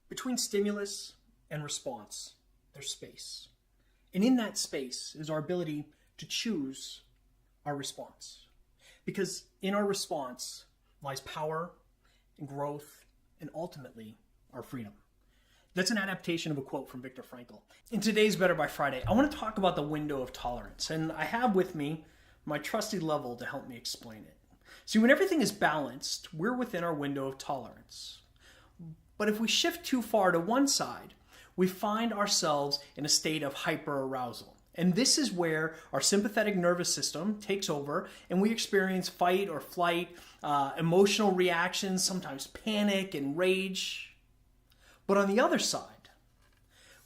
Between stimulus and response, there's space. And in that space is our ability to choose our response. Because in our response lies power and growth and ultimately our freedom. That's an adaptation of a quote from Viktor Frankl. In today's Better by Friday, I want to talk about the window of tolerance. And I have with me my trusty Level to help me explain it. See, when everything is balanced, we're within our window of tolerance. But if we shift too far to one side, we find ourselves in a state of hyperarousal. And this is where our sympathetic nervous system takes over and we experience fight or flight, emotional reactions, sometimes panic and rage. But on the other side,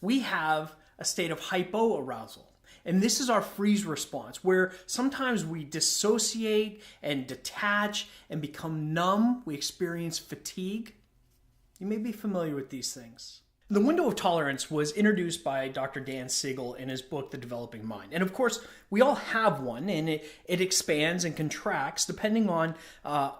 we have a state of hypoarousal. And this is our freeze response, where sometimes we dissociate and detach and become numb. We experience fatigue. You may be familiar with these things. The window of tolerance was introduced by Dr. Dan Siegel in his book, The Developing Mind. And of course, we all have one, and it expands and contracts depending on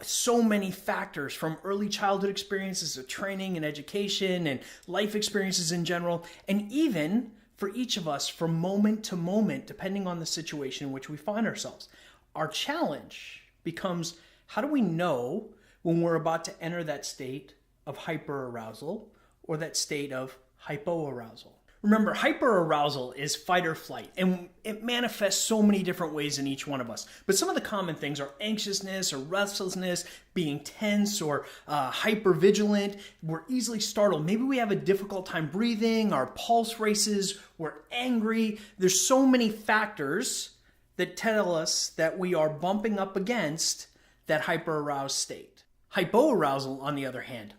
so many factors, from early childhood experiences to training and education and life experiences in general, and even for each of us from moment to moment, depending on the situation in which we find ourselves. Our challenge becomes, how do we know when we're about to enter that state of hyperarousal or that state of hypoarousal? Remember, hyperarousal is fight or flight, and it manifests so many different ways in each one of us. But some of the common things are anxiousness or restlessness, being tense or hypervigilant. We're easily startled. Maybe we have a difficult time breathing, our pulse races, we're angry. There's so many factors that tell us that we are bumping up against that hyperaroused state. Hypoarousal, on the other hand,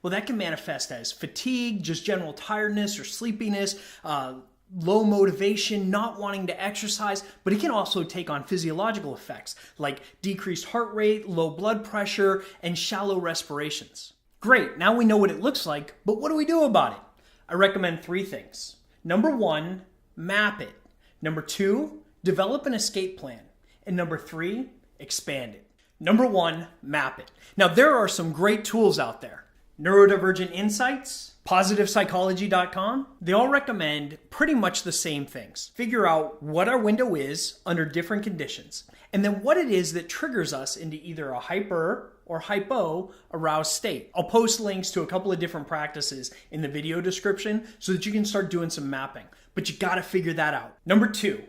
well, that can manifest as fatigue, just general tiredness or sleepiness, low motivation, not wanting to exercise, but it can also take on physiological effects like decreased heart rate, low blood pressure, and shallow respirations. Great, now we know what it looks like, but what do we do about it? I recommend 3 things. Number 1, map it. Number 2, develop an escape plan. And number 3, expand it. Number 1, map it. Now, there are some great tools out there. Neurodivergent Insights, PositivePsychology.com, they all recommend pretty much the same things. Figure out what our window is under different conditions, and then what it is that triggers us into either a hyper or hypo aroused state. I'll post links to a couple of different practices in the video description so that you can start doing some mapping, but you gotta figure that out. Number 2,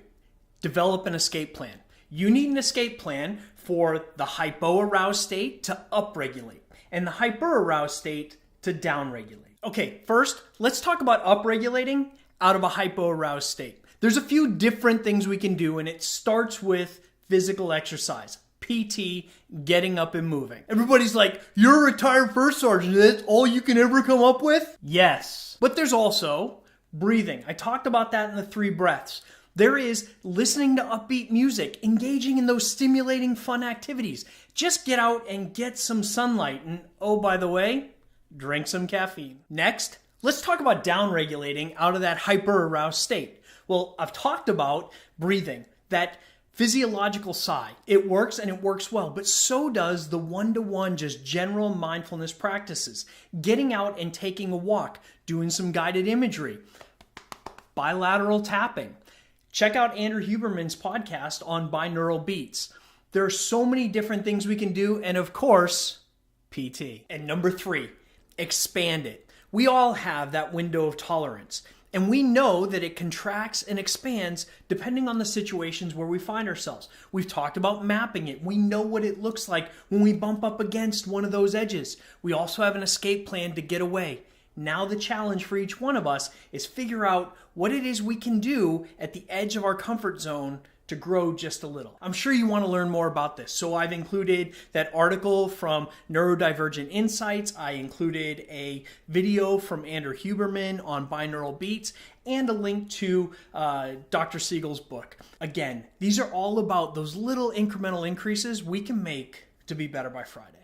develop an escape plan. You need an escape plan for the hypo-aroused state to upregulate and the hyper-aroused state to downregulate. Okay, first, let's talk about upregulating out of a hypo-aroused state. There's a few different things we can do, and it starts with physical exercise. PT, getting up and moving. Everybody's like, you're a retired first sergeant, that's all you can ever come up with? Yes, but there's also breathing. I talked about that in the 3 breaths. There is listening to upbeat music, engaging in those stimulating fun activities. Just get out and get some sunlight. And oh, by the way, drink some caffeine. Next, let's talk about downregulating out of that hyper-aroused state. Well, I've talked about breathing, that physiological sigh. It works and it works well, but so does the one-to-one, just general mindfulness practices. Getting out and taking a walk, doing some guided imagery, bilateral tapping. Check out Andrew Huberman's podcast on binaural beats. There are so many different things we can do, and of course, PT. And number 3, expand it. We all have that window of tolerance, and we know that it contracts and expands depending on the situations where we find ourselves. We've talked about mapping it. We know what it looks like when we bump up against one of those edges. We also have an escape plan to get away. Now the challenge for each one of us is figure out what it is we can do at the edge of our comfort zone to grow just a little. I'm sure you want to learn more about this, so I've included that article from Neurodivergent Insights. I included a video from Andrew Huberman on binaural beats and a link to Dr. Siegel's book. Again, these are all about those little incremental increases we can make to be better by Friday.